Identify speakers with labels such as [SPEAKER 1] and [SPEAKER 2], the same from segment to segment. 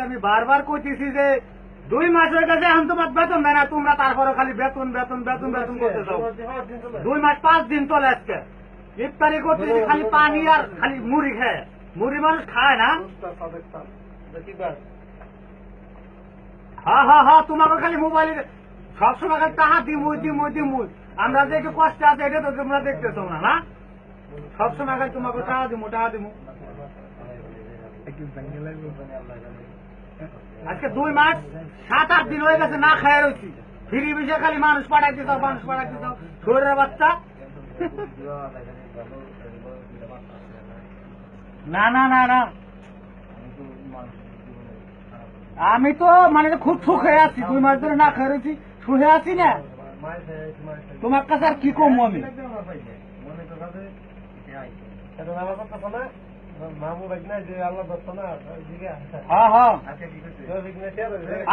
[SPEAKER 1] আমি বারবার কইতেছি যে 2 মাস হয়ে গেছে এখন তোমার বেতন দেয় না, তোমরা তারপরে খালি বেতন বেতন বেতন বেতন করতে চাও। 2 মাস 5 দিন চলে আজকে ইফতারি করতেছি খালি পানি আর খালি মুড়ি খায়। মুড়ি মানুষ খায় না। হ্যাঁ হ্যাঁ হ্যাঁ, তোমাকে খালি মোবাইলে সবসময় খালি টাকা দিমুই দিমুই দিমুই। আমরা যে একটু কষ্ট আছে এটা তো তোমরা দেখতেছো না, না? সবসময় খালি তোমাকে টাকা দিমু টাকা দিমু। আজকে 2 মাস 7-8 দিন হয়ে গেছে না খায় রয়েছি। ফিরি বিষয়ে খালি মানুষ পাঠাইতে চাও, মানুষ পাঠাইতে চাও, শরীরের বাচ্চা। না না না না, আমি তো মানে খুব সুখে আছি। 2 মাস ধরে না খেয়ে রয়েছি, সুখে আছি না। তোমার কাছে আর কি কমবো আমি?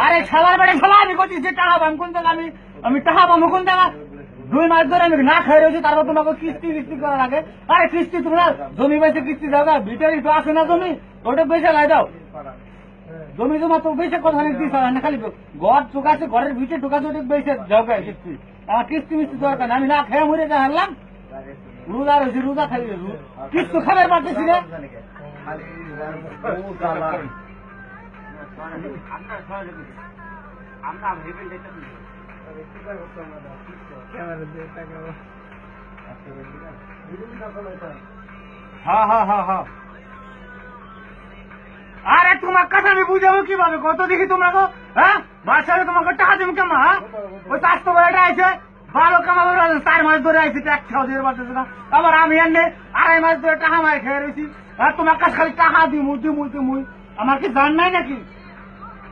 [SPEAKER 1] আরে ছালার বাড়ি ছালা, আমি করছি যে টাকা পাম কোন জায়গা, আমি টাকা পাবো কোন জায়গা? 2 মাস ধরে আমি না খেয়ে রয়েছি, তারপর তোমাকে কিস্তি কিস্তি করা লাগে। আরে কিস্তি তোমরা জমি বেঁচে কিস্তি দাও, ভিতরে তো আছে না জমি, ওটা বেঁচে লাই দাও। জমি জমা তো বেঁচে কথা দিস না, খালি ঘর ঢুকাছে, ঘরের ভিতরে ঢুকাছে, ওটা বেঁচে যাও কিস্তি। আমার কিস্তি মিস্তি দরকার না, আমি না খেয়ে মরে যা হারলাম। রোজা রয়েছি, রোজা খাই কিচ্ছু খাবার পারতেছি না। হ্যাঁ হ্যাঁ হ্যাঁ হ্যাঁ, আরে তোমার কথা আমি বুঝাবো কিভাবে? কত দেখি তোমরা গো, হ্যাঁ বাচ্চারা তোমাকে টাকা দেবো কেমন? হ্যাঁ ওই স্বাস্থ্য বেলাটা আছে, ভালো কামাবো, 4 মাস ধরে আইসি, ট্যাক্স খাওয়া দিতে পারতেছে না। আবার আমি এনে 2.5 মাস ধরে টাকা মাই খেয়ে রয়েছি। আর তোমার কাছে খালি টাকা দিমুই দিমুই দিমুই, আমার কি জান নাই নাকি?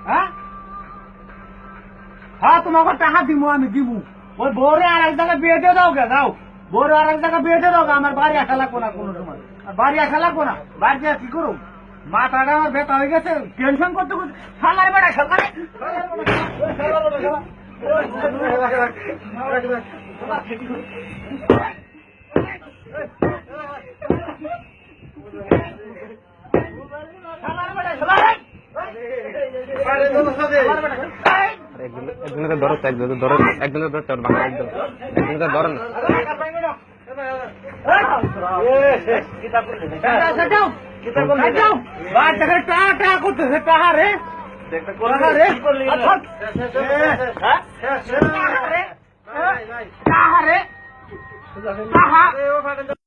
[SPEAKER 1] হ্যাঁ হ্যাঁ, তোমাকে টাকা দিমু, আমি দিমু। ওই বউরে আর এক জায়গায় বিয়ে দিয়ে দাও গে, যাও বউরে আর এক জায়গায় বিয়ে দিয়ে দাও গে। আমার বাড়ি আসা লাগবো না কোনো সময়, বাড়ি আসা লাগবো না। বাড়ি দিয়ে কি করুম? মাথাটা আমার ব্যথা হয়ে গেছে, টেনশন করতে করতে। সালার বেড়া সালারে
[SPEAKER 2] একজনের ধরো, একজনের ধরো, একজনের ধরো, একজনের ধরো না।
[SPEAKER 1] টাকা করতেছে, টাকা রে টাকা রে টাকা রে টাকা।